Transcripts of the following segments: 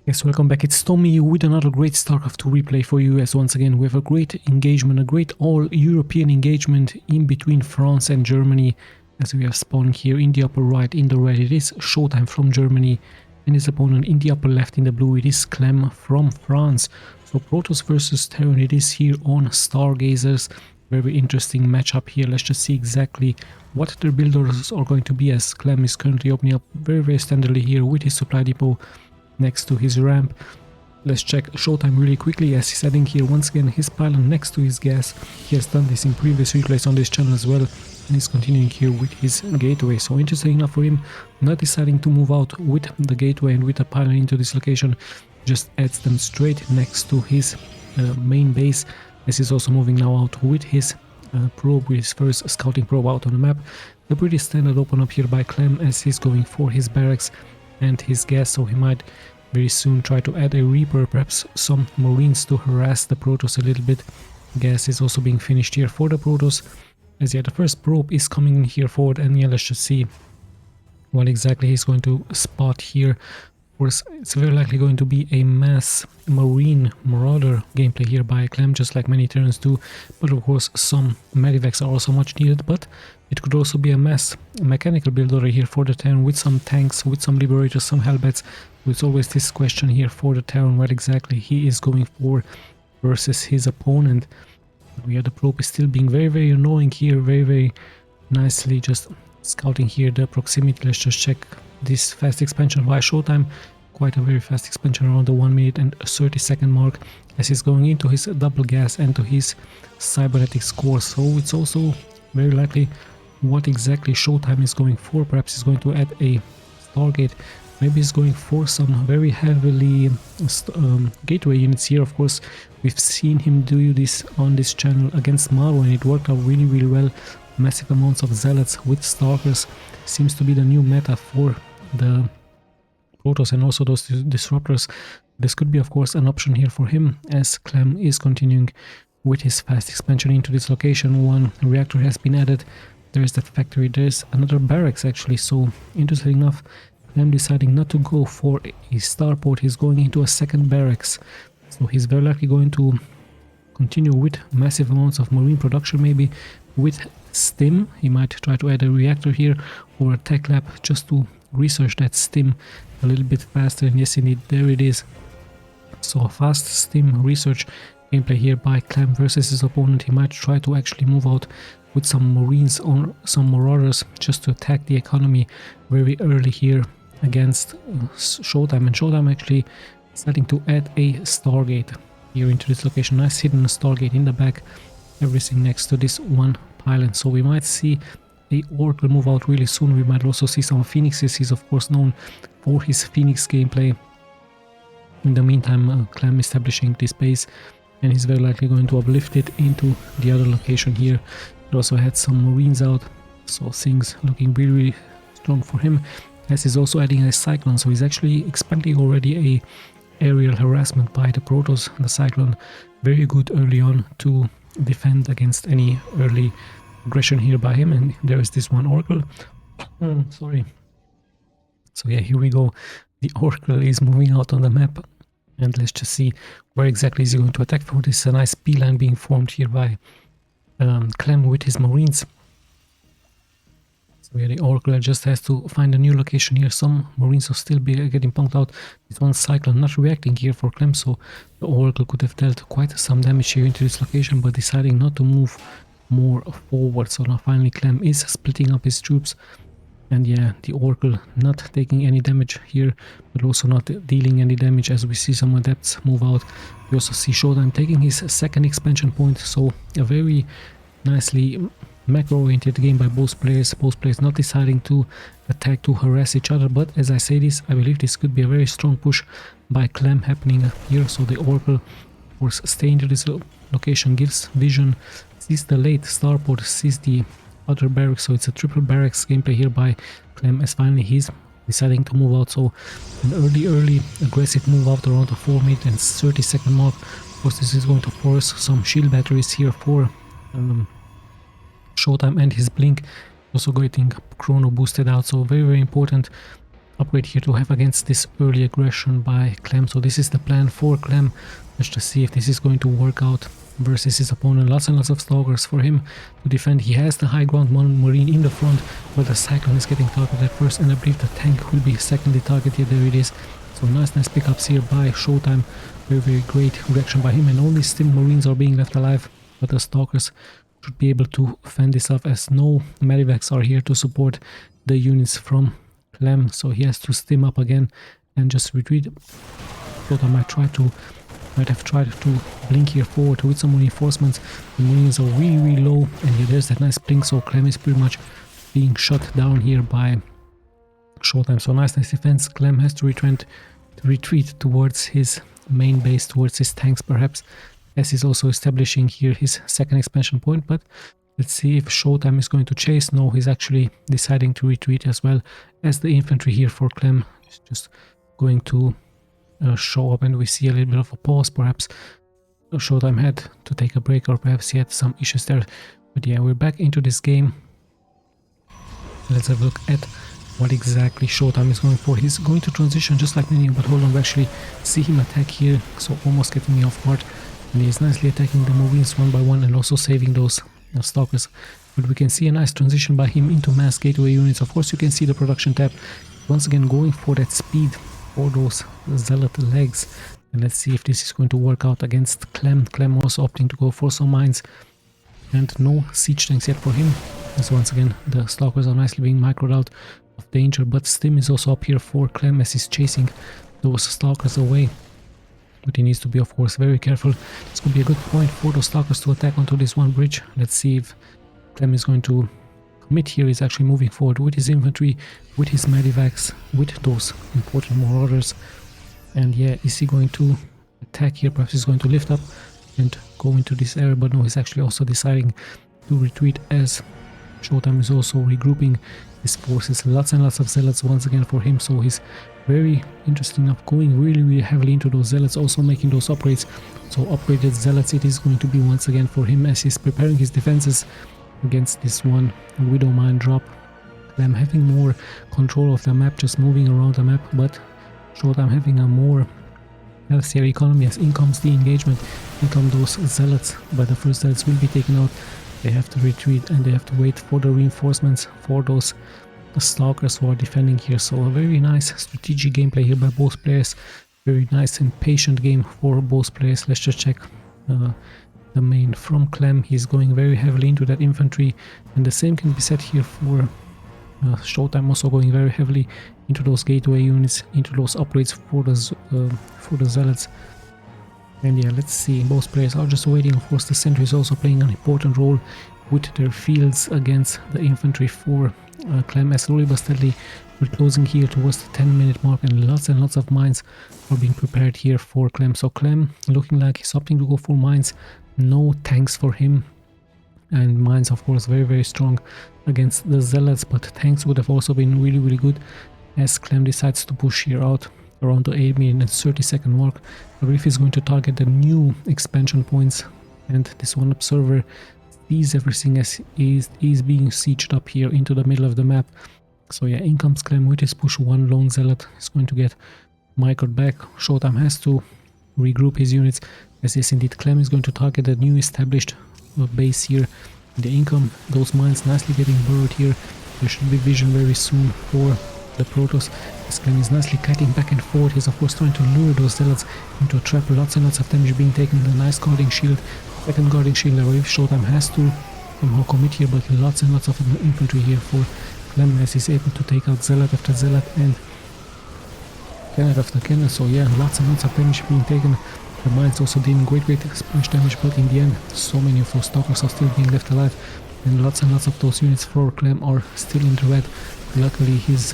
Yes, welcome back. It's Tommy with another great Starcraft 2 replay for you, as once again we have a great engagement, a great all-European engagement in between France and Germany, as we are spawning here in the upper right. In the red it is Showtime from Germany, and his opponent in the upper left in the blue it is CLEM from France. So Protoss versus Terran it is here on Stargazers. Very interesting matchup here. Let's just see exactly what their builders are going to be, as CLEM is currently opening up very standardly here with his supply depot next to his ramp. Let's check Showtime really quickly, as he's adding here once again his pylon next to his gas. He has done this in previous replays on this channel as well, and he's continuing here with his gateway. So interesting enough for him, not deciding to move out with the gateway and with the pylon into this location, just adds them straight next to his main base, as he's also moving now out with his probe, with his first scouting probe out on the map. The pretty standard open up here by CLEM, as he's going for his barracks and his gas, so he might very soon try to add a Reaper, perhaps some Marines to harass the Protoss a little bit. Gas is also being finished here for the Protoss, as the first probe is coming in here forward, and yeah, let's just see what exactly he's going to spot here. Of course, it's very likely going to be a mass Marine Marauder gameplay here by CLEM, just like many Terrans do, but of course some Medivacs are also much needed, but it could also be a mass mechanical build order here for the Terran, with some tanks, with some Liberators, some Hellbats. So it's always this question here for the Terran, what exactly he is going for versus his opponent. Yeah, the probe is still being very annoying here, very nicely just scouting here the proximity. Let's just check this fast expansion via Showtime. Quite a very fast expansion, around the 1 minute and 30-second mark, as he's going into his double gas and to his cybernetics core. So it's also very likely what exactly Showtime is going for. Perhaps he's going to add a Stargate. Maybe he's going for some very heavily gateway units here. Of course, we've seen him do this on this channel against Maro, and it worked out really well. Massive amounts of zealots with stalkers seems to be the new meta for the Protoss, and also those disruptors. This could be, of course, an option here for him, as CLEM is continuing with his fast expansion into this location. One reactor has been added. There is that factory. There's another barracks actually. So interesting enough, CLEM deciding not to go for a starport. He's going into a second barracks. So he's very likely going to continue with massive amounts of marine production, maybe with stim. He might try to add a reactor here or a tech lab just to research that stim a little bit faster. And yes, indeed, there it is. So a fast stim research gameplay here by CLEM versus his opponent. He might try to actually move out with some Marines or some Marauders just to attack the economy very early here against Showtime. And Showtime actually starting to add a Stargate here into this location. Nice hidden Stargate in the back, everything next to this one pylon. So we might see a Oracle move out really soon. We might also see some Phoenixes. He's of course known for his Phoenix gameplay. In the meantime, CLEM establishing this base, and he's very likely going to uplift it into the other location here. He also had some Marines out, so things looking really strong for him, as he's also adding a Cyclone. So he's actually expanding already a aerial harassment by the Protoss. The Cyclone very good early on to defend against any early aggression here by him. And there is this one Oracle. Sorry. So yeah, here we go. The Oracle is moving out on the map, and let's just see where exactly is he going to attack for. This a nice beeline being formed here by CLEM with his Marines. So yeah, the Oracle just has to find a new location here. Some Marines are still getting punked out. This one Cyclone not reacting here for CLEM, so the Oracle could have dealt quite some damage here into this location, but deciding not to move more forward. So now finally CLEM is splitting up his troops, and yeah, the Oracle not taking any damage here, but also not dealing any damage, as we see some adepts move out. We also see Showtime taking his second expansion point. So a very nicely macro-oriented game by both players not deciding to attack to harass each other. But as I say this, I believe this could be a very strong push by CLEM happening here. So the Oracle, of course, staying to this location, gives vision, sees the late starport, sees the other barracks. So it's a triple barracks gameplay here by CLEM, as finally he's deciding to move out. So an early aggressive move out around the 4 minute and 30-second mark. Of course, this is going to force some shield batteries here for Showtime, and his blink also getting chrono boosted out. So very important upgrade here to have against this early aggression by CLEM. So this is the plan for CLEM. Let's just see if this is going to work out versus his opponent. Lots and lots of stalkers for him to defend. He has the high ground marine in the front, but the cyclone is getting targeted first, and I believe the tank will be secondly targeted. There it is. So nice pickups here by Showtime. Very great reaction by him, and only still marines are being left alive, but the stalkers should be able to fend this off as no medivacs are here to support the units from CLEM. So he has to stim up again and just retreat. Showtime might have tried to blink here forward with some reinforcements. The marines are really low, and here there's that nice blink, so CLEM is pretty much being shut down here by Showtime. So nice defense. CLEM has to retreat towards his main base, towards his tanks perhaps, as he's also establishing here his second expansion point. But let's see if Showtime is going to chase. No, he's actually deciding to retreat as well, as the infantry here for CLEM is just going to show up, and we see a little bit of a pause. Perhaps Showtime had to take a break, or perhaps he had some issues there. But yeah, we're back into this game. Let's have a look at what exactly Showtime is going for. He's going to transition just like many, but hold on, we actually see him attack here, so almost getting me off guard. And he's nicely attacking the marines one by one and also saving those stalkers. But we can see a nice transition by him into mass gateway units. Of course, you can see the production tab once again going for that speed for those zealot legs. And let's see if this is going to work out against CLEM. CLEM also opting to go for some mines, and no siege tanks yet for him, as once again the stalkers are nicely being microed out of danger. But Stim is also up here for CLEM as he's chasing those stalkers away. But he needs to be, of course, very careful. This could be a good point for those stalkers to attack onto this one bridge. Let's see if CLEM is going to commit here. He's actually moving forward with his infantry, with his medivacs, with those important marauders. And yeah, is he going to attack here? Perhaps he's going to lift up and go into this area, but no, he's actually also deciding to retreat, as Showtime is also regrouping his forces. Lots and lots of zealots once again for him, so he's very interesting enough going really heavily into those zealots, also making those upgrades. So upgraded zealots it is going to be once again for him, as he's preparing his defenses against this one widow mine drop. CLEM having more control of the map, just moving around the map, but Showtime having a more healthier economy, as in comes the engagement, in come those zealots. But the first zealots will be taken out. They have to retreat, and they have to wait for the reinforcements for those stalkers who are defending here. So a very nice strategic gameplay here by both players. Very nice and patient game for both players. Let's just check the main from CLEM. He's going very heavily into that infantry, and the same can be said here for Showtime, also going very heavily into those gateway units, into those upgrades for the zealots. And yeah, let's see, both players are just waiting. Of course, the sentry is also playing an important role with their fields against the infantry for CLEM, as slowly but steadily we're closing here towards the 10-minute mark, and lots of mines are being prepared here for CLEM. So CLEM looking like he's opting to go for mines. No tanks for him, and mines of course very strong against the zealots, but tanks would have also been really good, as CLEM decides to push here out around the 8-minute and 30-second mark. I believe he's going to target the new expansion points, and this one observer sees everything as is being sieged up here into the middle of the map. So yeah, in comes CLEM with his push. One lone zealot is going to get microed back. Showtime has to regroup his units, as yes indeed CLEM is going to target the new established base here. The income, those mines nicely getting burrowed here. There should be vision very soon for the Protoss. This CLEM is nicely kiting back and forth. He's of course trying to lure those zealots into a trap. Lots and lots of damage being taken. The nice guarding shield, second guarding shield. I believe Showtime has to somehow commit here, but lots and lots of infantry here for CLEM, as he's able to take out zealot after zealot and cannon after cannon. So yeah, lots and lots of damage being taken. The mines also dealing great splash damage, but in the end, so many of those stalkers are still being left alive, and lots of those units for CLEM are still in the red. Luckily, his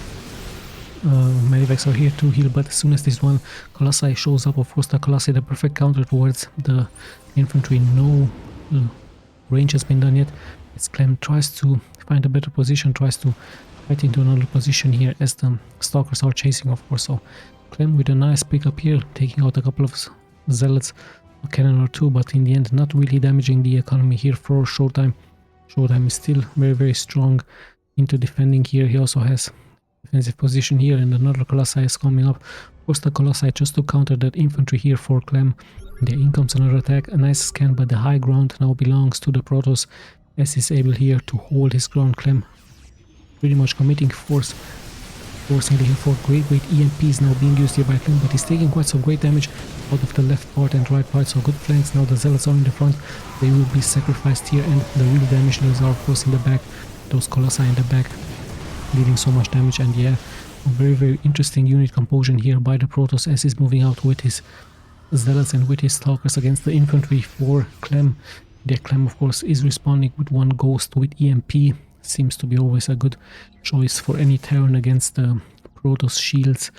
medivacs are here to heal, but as soon as this one Colossi shows up, of course the Colossi, the perfect counter towards the infantry. No range has been done yet, as CLEM tries to find a better position, tries to fight into another position here, as the stalkers are chasing, of course. So CLEM with a nice pickup here, taking out a couple of zealots, a cannon or two, but in the end not really damaging the economy here for Showtime. Showtime is still very strong into defending here. He also has defensive position here, and another Colossi is coming up. Of course, the Colossi just to counter that infantry here for CLEM. There in comes another attack, a nice scan, but the high ground now belongs to the Protoss, as he's able here to hold his ground. CLEM pretty much committing forcing the hill for great EMPs now being used here by CLEM, but he's taking quite some great damage out of the left part and right part, so good flanks. Now the Zealots are in the front, they will be sacrificed here, and the real damage dealers are of course in the back, those Colossi in the back dealing so much damage. And yeah, a very interesting unit composition here by the Protoss as he's moving out with his Zealots and with his Stalkers against the infantry for CLEM. The CLEM of course is responding with one Ghost with EMP. Seems to be always a good choice for any Terran against the Protoss shields.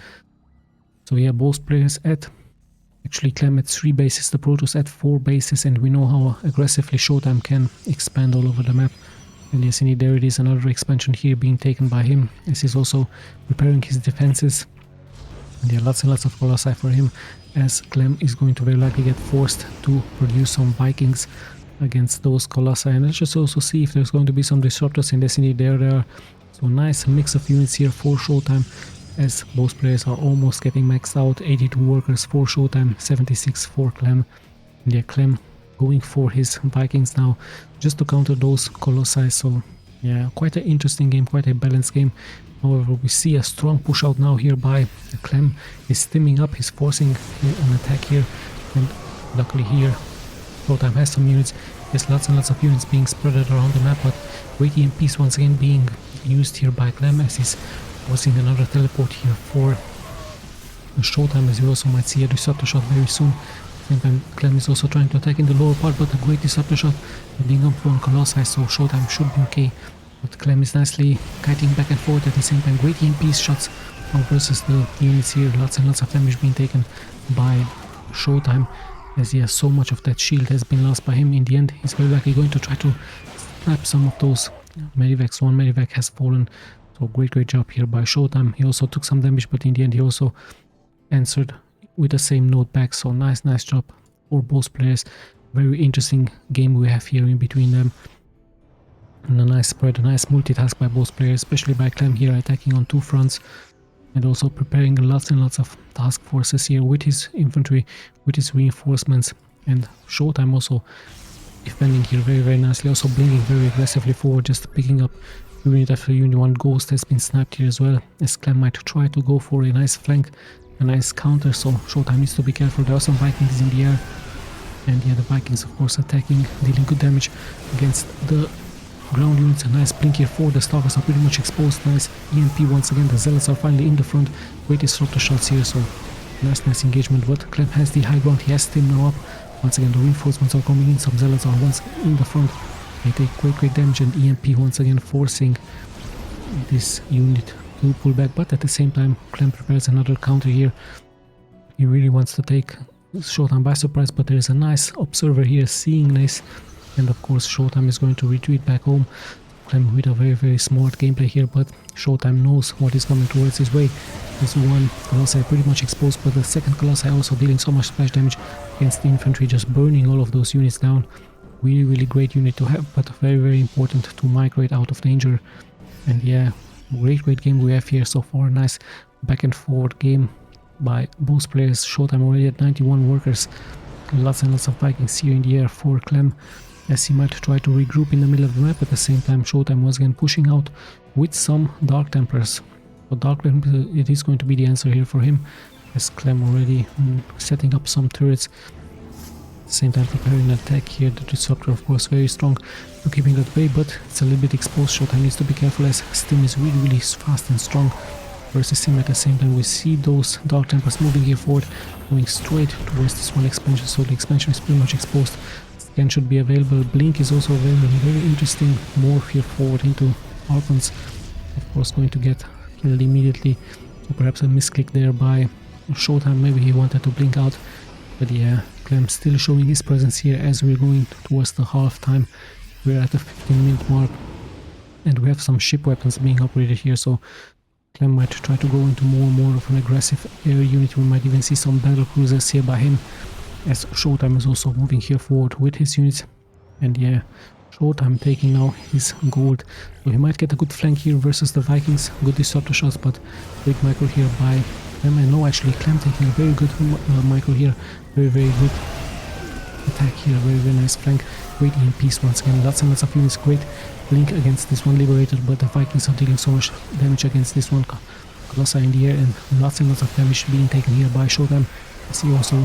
So yeah, both players at actually CLEM at 3 bases, the Protoss at 4 bases, and we know how aggressively Showtime can expand all over the map. And yes, indeed, there it is, another expansion here being taken by him as he's also preparing his defenses. And yeah, lots and lots of Colossi for him, as CLEM is going to very likely get forced to produce some Vikings against those Colossi. And let's just also see if there's going to be some disruptors in Destiny. There they are. So nice mix of units here for Showtime, as both players are almost getting maxed out. 82 workers for Showtime, 76 for CLEM. And yeah, CLEM going for his Vikings now just to counter those Colossi. So yeah, quite an interesting game, quite a balanced game. However, we see a strong push out now here by CLEM. He's stimming up, he's forcing an attack here, and luckily here Showtime has some units. There's lots and lots of units being spread around the map, but great EMPs once again being used here by CLEM as he's forcing another teleport here for Showtime, as you also might see a disruptor shot very soon. Same time CLEM is also trying to attack in the lower part, but a great disruptor shot being up on Colossi, so Showtime should be okay. But CLEM is nicely kiting back and forth at the same time. Great EMP shots versus the units here. Lots and lots of damage being taken by Showtime, as he has so much of that shield has been lost by him. In the end, he's very likely going to try to snap some of those medivacs. One medivac has fallen, so great job here by Showtime. He also took some damage, but in the end he also answered with the same note back, so nice job for both players. Very interesting game we have here in between them, and a nice spread, a nice multitask by both players, especially by CLEM here attacking on 2 fronts and also preparing lots and lots of task forces here with his infantry, with his reinforcements, and Showtime also defending here very nicely, also blinking very aggressively forward, just picking up unit after unit. One Ghost has been snapped here as well, as CLEM might try to go for a nice flank, a nice counter, so Showtime needs to be careful. There are some Vikings in the air, and yeah, the Vikings of course attacking, dealing good damage against the ground units. A nice blink here for the Stalkers are pretty much exposed. Nice EMP once again. The Zealots are finally in the front. Great disruptor shots here, so nice engagement. But CLEM has the high ground, he has Tim now up. Once again the reinforcements are coming in, some Zealots are once in the front. They take great damage, and EMP once again forcing this unit to pull back, but at the same time CLEM prepares another counter here. He really wants to take Showtime by surprise, but there is a nice observer here seeing this, and of course Showtime is going to retreat back home. CLEM with a very smart gameplay here, but Showtime knows what is coming towards his way. This one Colossi pretty much exposed, but the second Colossi also dealing so much splash damage against the infantry, just burning all of those units down. Really great unit to have, but very important to migrate out of danger. And yeah, great game we have here so far. Nice back and forward game by both players. Showtime already at 91 workers. Lots and lots of Vikings here in the air for CLEM, as he might try to regroup in the middle of the map. At the same time, Showtime was again pushing out with some Dark Templars. So Dark Templars, it is going to be the answer here for him, as CLEM already setting up some turrets. At the same time preparing an attack here. The disruptor of course very strong to keeping that way, but it's a little bit exposed. Showtime needs to be careful, as Stim is really fast and strong versus him. At the same time we see those Dark Templars moving here forward, going straight towards this one expansion, so the expansion is pretty much exposed. Scan should be available. Blink is also very interesting. Morph here forward into Archons, of course going to get killed immediately, so perhaps a misclick there by Showtime. Maybe he wanted to blink out, but yeah, CLEM still showing his presence here as we're going towards the half time. We're at the 15-minute mark, and we have some ship weapons being operated here, so CLEM might try to go into more of an aggressive air unit. We might even see some battle cruisers here by him, as Showtime is also moving here forward with his units. And yeah, SHOWTIME taking now his gold. So he might get a good flank here versus the Vikings. Good disruptor shots, but great micro here by CLEM. And no, actually CLEM taking a very good micro here. Very good attack here. Very nice flank. Great EMPs once again. Lots and lots of units. Great link against this one Liberator, but the Vikings are dealing so much damage against this one Colossi in the air, and lots of damage being taken here by SHOWTIME. As he also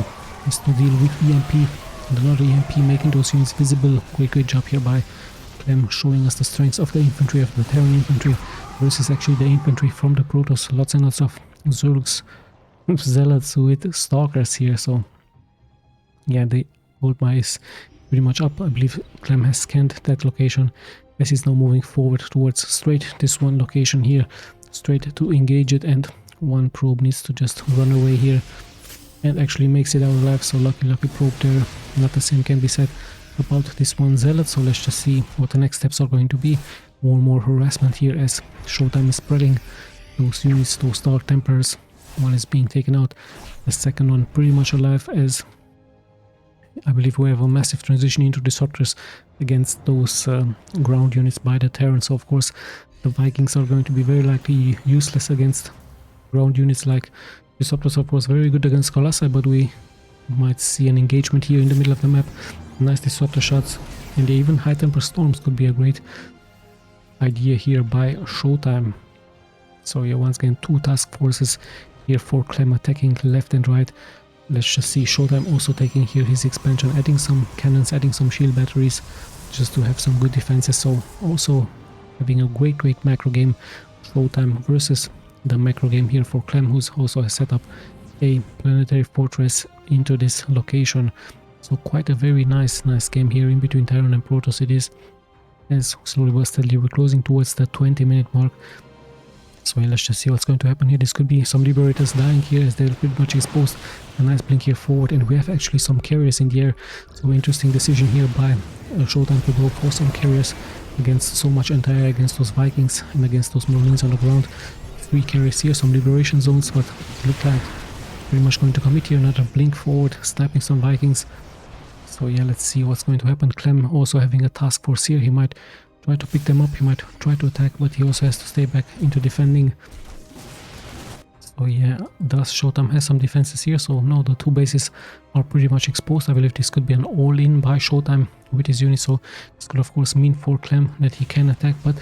has to deal with EMP. And another EMP making those units visible. Great job here by CLEM, showing us the strengths of the infantry, of the Terran infantry versus actually the infantry from the Protoss. Lots and lots of Zergs, Zealots with Stalkers here. So yeah, the gold bar is pretty much up. I believe CLEM has scanned that location as he's now moving forward towards straight this one location here, straight to engage it, and one probe needs to just run away here and actually makes it out alive. So lucky probe there. Not the same can be said about this one Zealot. So let's just see what the next steps are going to be. More harassment here as SHOWTIME is spreading those units, those Dark Templars. One is being taken out, the second one pretty much alive, as I believe we have a massive transition into disruptors against those ground units by the Terran. So of course the Vikings are going to be very likely useless against ground units like disruptors. Of course very good against Colossi, but we might see an engagement here in the middle of the map. Nice disruptor shots, and even high temper storms could be a great idea here by SHOWTIME. So yeah, once again 2 task forces here for CLEM attacking left and right. Let's just see SHOWTIME also taking here his expansion, adding some cannons, adding some shield batteries just to have some good defenses. So also having a great macro game, SHOWTIME versus the macro game here for CLEM, who's also has set up a planetary fortress into this location. So quite a very nice game here in between Terran and Protoss it is, as slowly but steadily we're closing towards the 20-minute mark. So yeah, let's just see what's going to happen here. This could be some Liberators dying here as they're pretty much exposed. A nice blink here forward, and we have actually some carriers in the air. So interesting decision here by SHOWTIME to go for some carriers against so much anti-air, against those Vikings and against those Marines on the ground. 3 carriers here, some liberation zones, but look like pretty much going to commit here. Another blink forward, sniping some Vikings. So yeah, let's see what's going to happen. CLEM also having a task force here. He might try to pick them up, he might try to attack, but he also has to stay back into defending. So yeah, thus SHOWTIME has some defenses here. So no, the 2 bases are pretty much exposed. I believe this could be an all-in by SHOWTIME with his unit. So this could of course mean for CLEM that he can attack, but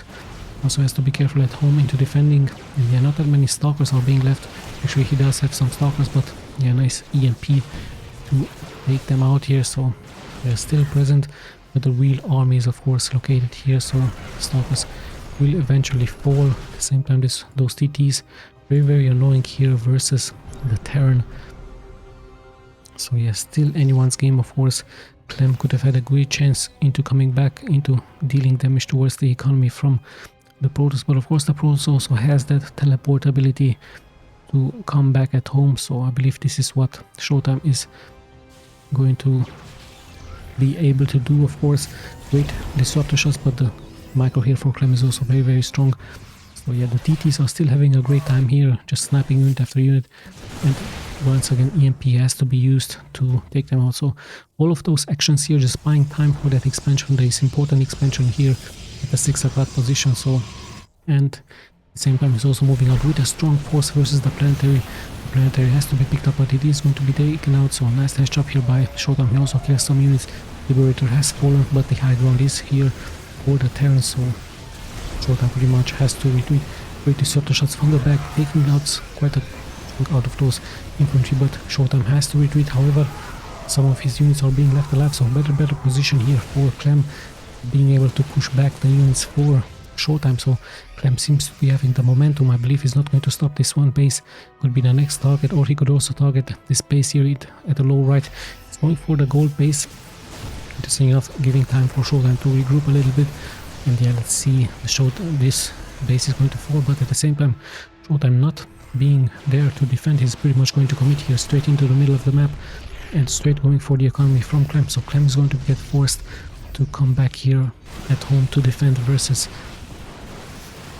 also has to be careful at home into defending. And yeah, not that many Stalkers are being left. Actually he does have some Stalkers, but yeah, nice EMP to take them out here. So they're still present, but the real army is of course located here. So Stalkers will eventually fall. At the same time, those TTs very annoying here versus the Terran. So yeah, still anyone's game. Of course CLEM could have had a great chance into coming back, into dealing damage towards the economy from the Protoss, but of course the Protoss also has that teleport ability to come back at home. So I believe this is what SHOWTIME is going to be able to do. Of course great disruptor shots, but the micro here for CLEM is also very strong. So yeah, the TTs are still having a great time here, just sniping unit after unit, and once again EMP has to be used to take them out. So all of those actions here just buying time for that expansion. There is important expansion here at the 6 o'clock position. So, and at the same time he's also moving out with a strong force versus the planetary. The planetary has to be picked up, but it is going to be taken out. So nice job here by SHOWTIME. He also kills some units. Liberator has fallen, but the high ground is here for the Terran. So SHOWTIME pretty much has to retreat. Great disruptor shots from the back, taking out quite a chunk out of those infantry, but SHOWTIME has to retreat. However, some of his units are being left alive, so better position here for CLEM, being able to push back the units for SHOWTIME. So CLEM seems to be having the momentum. I believe he's not going to stop. This one base could be the next target, or he could also target this base here at the low right. He's going for the gold base. Interesting enough, giving time for SHOWTIME to regroup a little bit. And yeah, let's see, this base is going to fall, but at the same time SHOWTIME not being there to defend, he's pretty much going to commit here straight into the middle of the map and straight going for the economy from CLEM. So CLEM is going to get forced to come back here at home to defend versus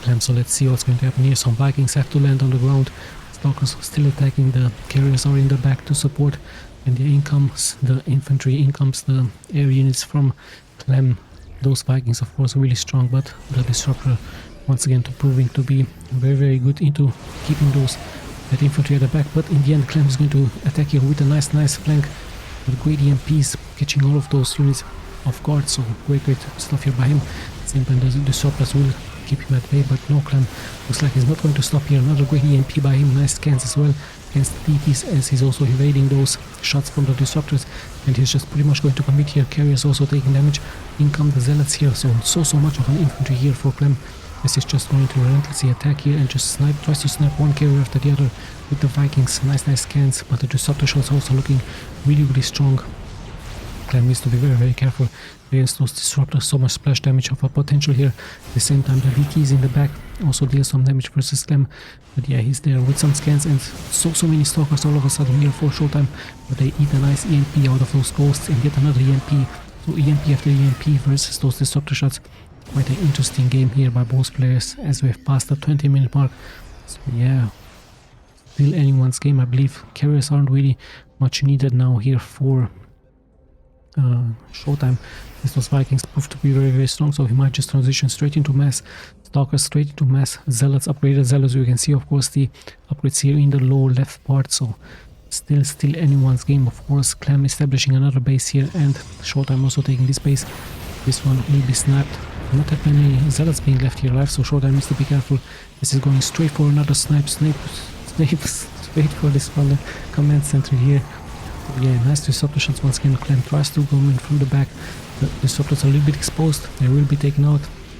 CLEM. So let's see what's going to happen here. Some Vikings have to land on the ground. Stalkers still attacking. The carriers are in the back to support, and in comes the infantry, in comes the air units from CLEM. Those Vikings of course really strong, but the Disruptor once again proving to be very good into keeping that infantry at the back. But in the end CLEM is going to attack here with a nice flank with great EMPs, catching all of those units off guard. So great stuff here by him. Same time the Disruptors will keep him at bay, but no, CLEM looks like he's not going to stop here. Another great EMP by him, nice scans as well against the DTs, as he's also evading those shots from the Disruptors, and he's just pretty much going to commit here. Carriers also taking damage. In come the Zealots here, so much of an infantry here for CLEM. This is just going to relentlessly attack here and just tries to snipe one carrier after the other with the Vikings. Nice scans, but the Disruptor shots also looking really strong. CLEM needs to be very careful against those Disruptors. So much splash damage of a potential here. At the same time the DTs in the back also deal some damage versus CLEM, but yeah, he's there with some scans, and so many Stalkers all of a sudden here for SHOWTIME, but they eat a nice EMP out of those ghosts and get another EMP. So EMP after EMP versus those Disruptor shots. Quite an interesting game here by both players as we have passed the 20-minute mark. So yeah, still anyone's game. I believe carriers aren't really much needed now here for SHOWTIME, as those Vikings prove to be very strong, so he might just transition straight into mass. Stalkers straight into mass. Zealots, upgraded Zealots. You can see of course the upgrades here in the lower left part, so still anyone's game. Of course CLEM establishing another base here, and SHOWTIME also taking this base. This one will be snapped. Not that many Zealots being left here alive, so SHOWTIME needs to be careful. This is going straight for another snipe straight for this one command center here. Yeah, nice Disruptor shots once again. CLEM tries to go in from the back. The Disruptors are a little bit exposed. They will be taken out,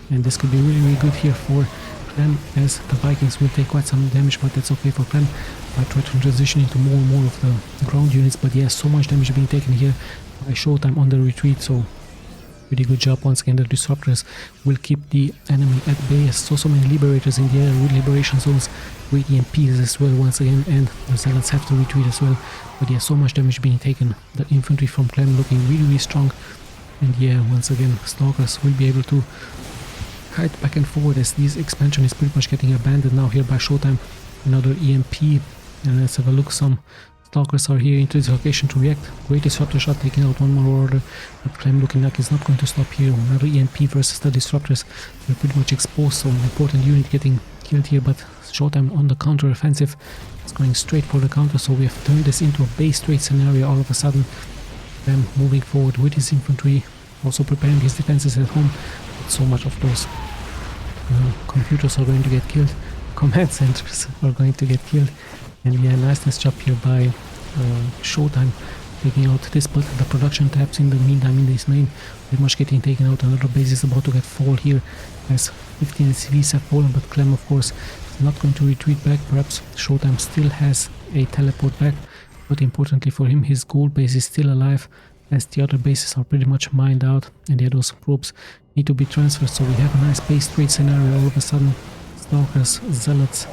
and this could be really good here for CLEM, as the Vikings will take quite some damage, but that's okay for CLEM. I try to transition into more of the ground units, but yeah, so much damage being taken here by SHOWTIME on the retreat. So pretty good job once again. The Disruptors will keep the enemy at bay. So many Liberators in the air with Liberation Zones, great EMPs as well once again, and the Zealots have to retreat as well. But yeah, so much damage being taken. The infantry from CLEM looking really strong, and yeah, once again Stalkers will be able to hide back and forward, as this expansion is pretty much getting abandoned now here by SHOWTIME. Another EMP, and let's have a look. Some Stalkers are here into this location to react. Great Disruptor shot taking out one more order, but CLEM looking like it's not going to stop here. Another EMP versus the Disruptors. They're pretty much exposed, so an important unit getting killed here, but SHOWTIME on the counter offensive. It's going straight for the counter, so we have turned this into a base trade scenario all of a sudden. CLEM moving forward with his infantry, also preparing his defenses at home. But so much of those computers are going to get killed. Command centers are going to get killed. And yeah, nice job here by SHOWTIME taking out this, but the production tabs in the meantime in this lane pretty much getting taken out. Another base is about to get fall here, as 15 CVs have fallen, but CLEM of course is not going to retreat back. Perhaps SHOWTIME still has a teleport back, but importantly for him, his gold base is still alive, as the other bases are pretty much mined out, and yeah, those probes need to be transferred. So we have a nice base trade scenario all of a sudden. Stalkers, Zealots,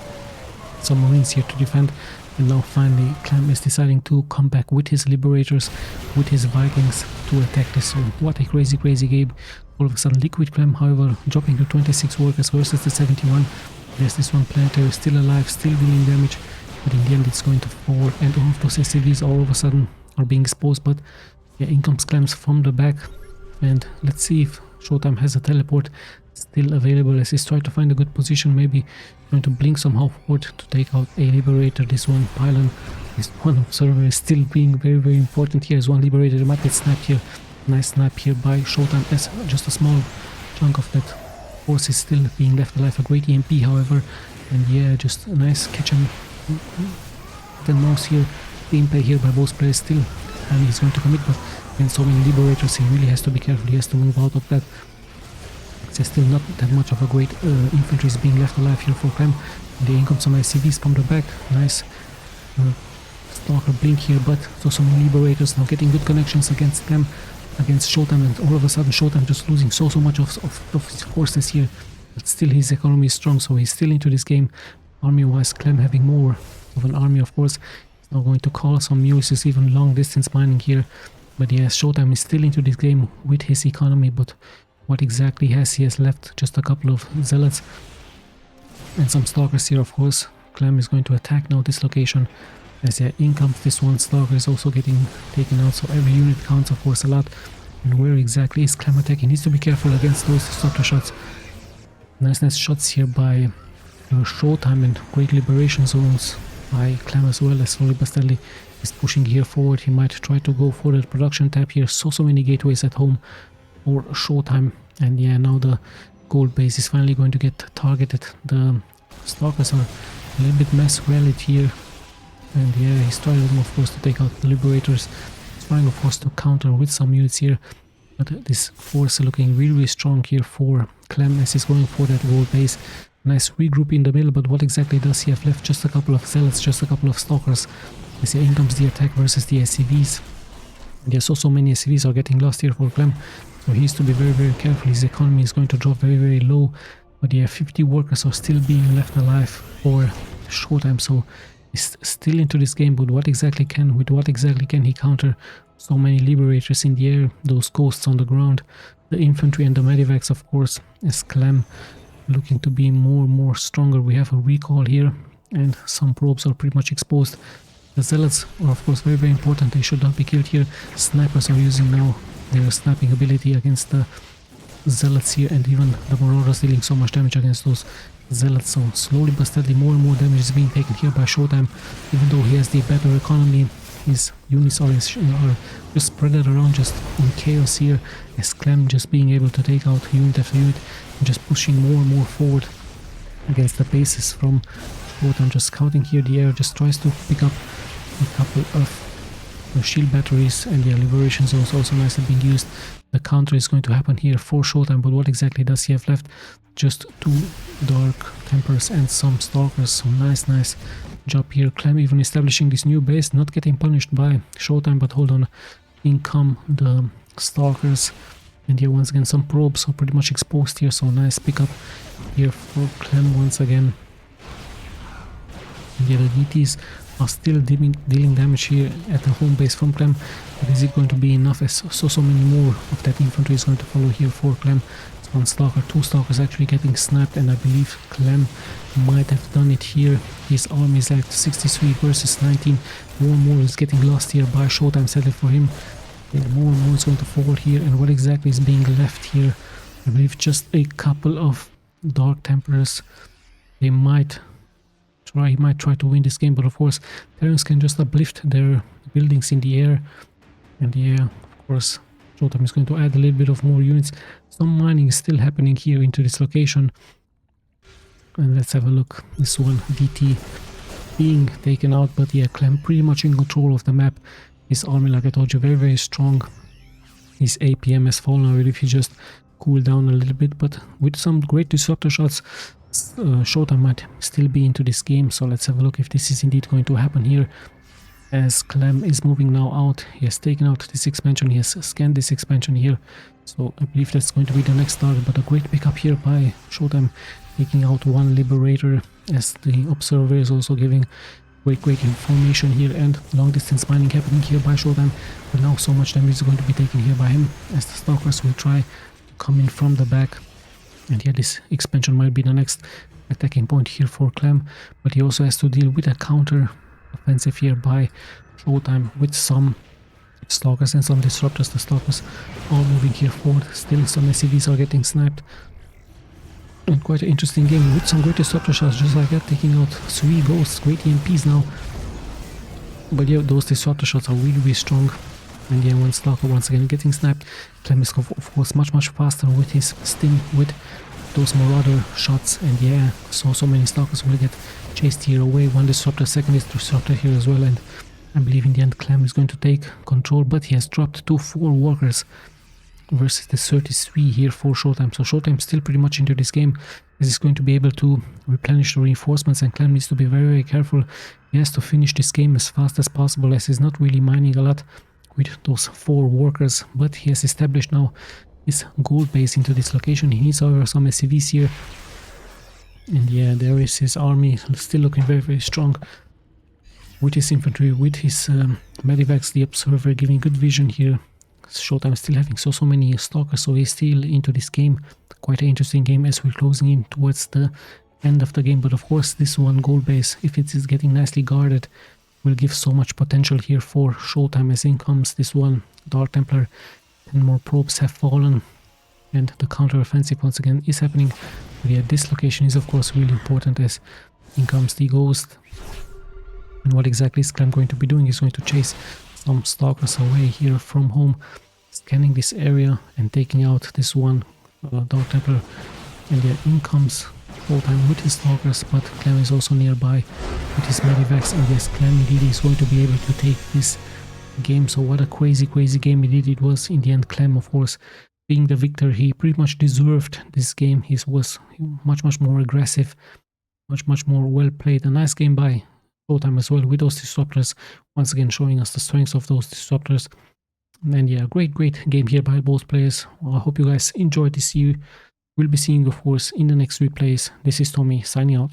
some Marines here to defend, and now finally CLEM is deciding to come back with his Liberators, with his Vikings to attack this. So what a crazy game. All of a sudden Liquid CLEM, however, dropping to 26 workers versus the 71. There's this one planetary still alive, still dealing damage, but in the end it's going to fall, and all of those SCVs all of a sudden are being exposed. But yeah, in comes CLEM from the back, and let's see if SHOWTIME has a teleport still available, as he's trying to find a good position, maybe trying to blink somehow forward to take out a Liberator. This one pylon, this one observer is still being very important here. As one Liberator might get snapped here. Nice snap here by SHOWTIME, as just a small chunk of that force is still being left alive. A great EMP however, and yeah, just a nice catch and mouse here. Gameplay here by both players still, and he's going to commit, but when so many Liberators, he really has to be careful. He has to move out of that. There's still not that much of a great infantry is being left alive here for CLEM. The income some SCVs from the back. Nice Stalker blink here, but so many Liberators now getting good connections against them, against SHOWTIME, and all of a sudden SHOWTIME just losing so much of his forces here. But still his economy is strong, so he's still into this game. Army-wise, CLEM having more of an army, of course. He's now going to call some mules, even long distance mining here. But yes, SHOWTIME is still into this game with his economy, but what exactly he has left? Just a couple of Zealots and some Stalkers here, of course. CLEM is going to attack now this location, as in comes this one Stalker is also getting taken out, so every unit counts of course a lot. And where exactly is CLEM attacking? He needs to be careful against those disruptor shots. Nice shots here by SHOWTIME, and great liberation zones by CLEM as well, as slowly but steadily is pushing here forward. He might try to go for the production tab here. So many gateways at home for SHOWTIME. And yeah, now the gold base is finally going to get targeted. The Stalkers are a little bit mass rallied here. And yeah, he's trying of course to take out the Liberators. He's trying of course to counter with some units here. But this force looking really strong here for CLEM as he's going for that gold base. Nice regroup in the middle, but what exactly does he have left? Just a couple of zealots, just a couple of stalkers. You see, in comes the attack versus the SCVs. Yeah, so many SCVs are getting lost here for CLEM. So he needs to be very careful. His economy is going to drop very low. But yeah, 50 workers are still being left alive for SHOWTIME. So he's still into this game, but with what exactly can he counter so many Liberators in the air, those ghosts on the ground, the infantry and the medivacs, of course, as CLEM looking to be more stronger. We have a recall here, and some probes are pretty much exposed. The zealots are of course very important. They should not be killed here. Snipers are using now their sniping ability against the zealots here, and even the marauders dealing so much damage against those zealots. So slowly but steadily more and more damage is being taken here by SHOWTIME. Even though he has the better economy, his units are just spread around, just in chaos here, as CLEM just being able to take out unit after unit and just pushing more and more forward against the bases from SHOWTIME. Just scouting here the air, just tries to pick up a couple of shield batteries, and the liberation zones also nicely being used. The counter is going to happen here for SHOWTIME, but what exactly does he have left? Just 2 Dark Templars and some Stalkers. So nice job here. CLEM even establishing this new base, not getting punished by SHOWTIME, but hold on, in come the Stalkers. And here once again some probes are pretty much exposed here, so nice pickup here for CLEM once again. And yeah, the DTs are still dealing damage here at the home base from CLEM, but is it going to be enough, as so many more of that infantry is going to follow here for CLEM. It's 1 Stalker, 2 Stalkers actually getting sniped, and I believe CLEM might have done it here. His army is like 63 versus 19. More is getting lost here by SHOWTIME, sadly for him. And more and more is going to fall here, and what exactly is being left here? I believe just a couple of Dark Templars. He might try to win this game, but of course Terrans can just uplift their buildings in the air. And yeah, of course SHOWTIME is going to add a little bit of more units. Some mining is still happening here into this location, and let's have a look. This one, DT being taken out, but yeah, CLEM pretty much in control of the map. His army, like I told you, very strong. His APM has fallen. I believe he just cooled down a little bit, but with some great disruptor shots, SHOWTIME might still be into this game. So let's have a look if this is indeed going to happen here, as CLEM is moving now out. He has taken out this expansion, he has scanned this expansion here, so I believe that's going to be the next target. But a great pickup here by SHOWTIME, taking out 1 Liberator, as the observer is also giving great information here, and long distance mining happening here by SHOWTIME. But now so much damage is going to be taken here by him, as the Stalkers will try to come in from the back. And yeah, this expansion might be the next attacking point here for CLEM, but he also has to deal with a counter offensive here by SHOWTIME with some Stalkers and some disruptors. The Stalkers all moving here forward. Still some SCVs are getting sniped. And quite an interesting game with some great disruptor shots just like that, taking out 3 ghosts, great EMPs now. But yeah, those disruptor shots are really strong. And yeah, 1 Stalker once again getting sniped. CLEM is of course much faster with his stim, with those marauder shots. And yeah, so many Stalkers will get chased here away. 1 disruptor, second is disruptor here as well, and I believe in the end CLEM is going to take control, but he has dropped to 4 workers versus the 33 here for SHOWTIME. So SHOWTIME still pretty much into this game, as he's going to be able to replenish the reinforcements, and CLEM needs to be very careful. He has to finish this game as fast as possible, as he's not really mining a lot with those 4 workers, but he has established now his gold base into this location. He needs however some SCVs here, and yeah, there is his army still looking very strong, with his infantry, with his medivacs, the observer giving good vision here. SHOWTIME still having so many Stalkers, so he's still into this game. Quite an interesting game as we're closing in towards the end of the game, but of course this 1 gold base, if it is getting nicely guarded, will give so much potential here for SHOWTIME, as in comes this 1 Dark Templar and more probes have fallen, and the counter-offensive once again is happening. But yeah, this location is of course really important, as in comes the Ghost. And what exactly is CLEM going to be doing? Is going to chase some stalkers away here from home, scanning this area and taking out this one Dark Templar. And yeah, in comes SHOWTIME with his stalkers, but CLEM is also nearby with his medivacs, and yes, CLEM indeed is going to be able to take this game. So what a crazy game indeed it was. In the end, CLEM, of course, being the victor, he pretty much deserved this game. He was much more aggressive, much more well played. A nice game by SHOWTIME as well with those disruptors, once again showing us the strengths of those disruptors. And yeah, great game here by both players. Well, I hope you guys enjoyed this. We'll be seeing you, of course, in the next replays. This is Tommy signing out.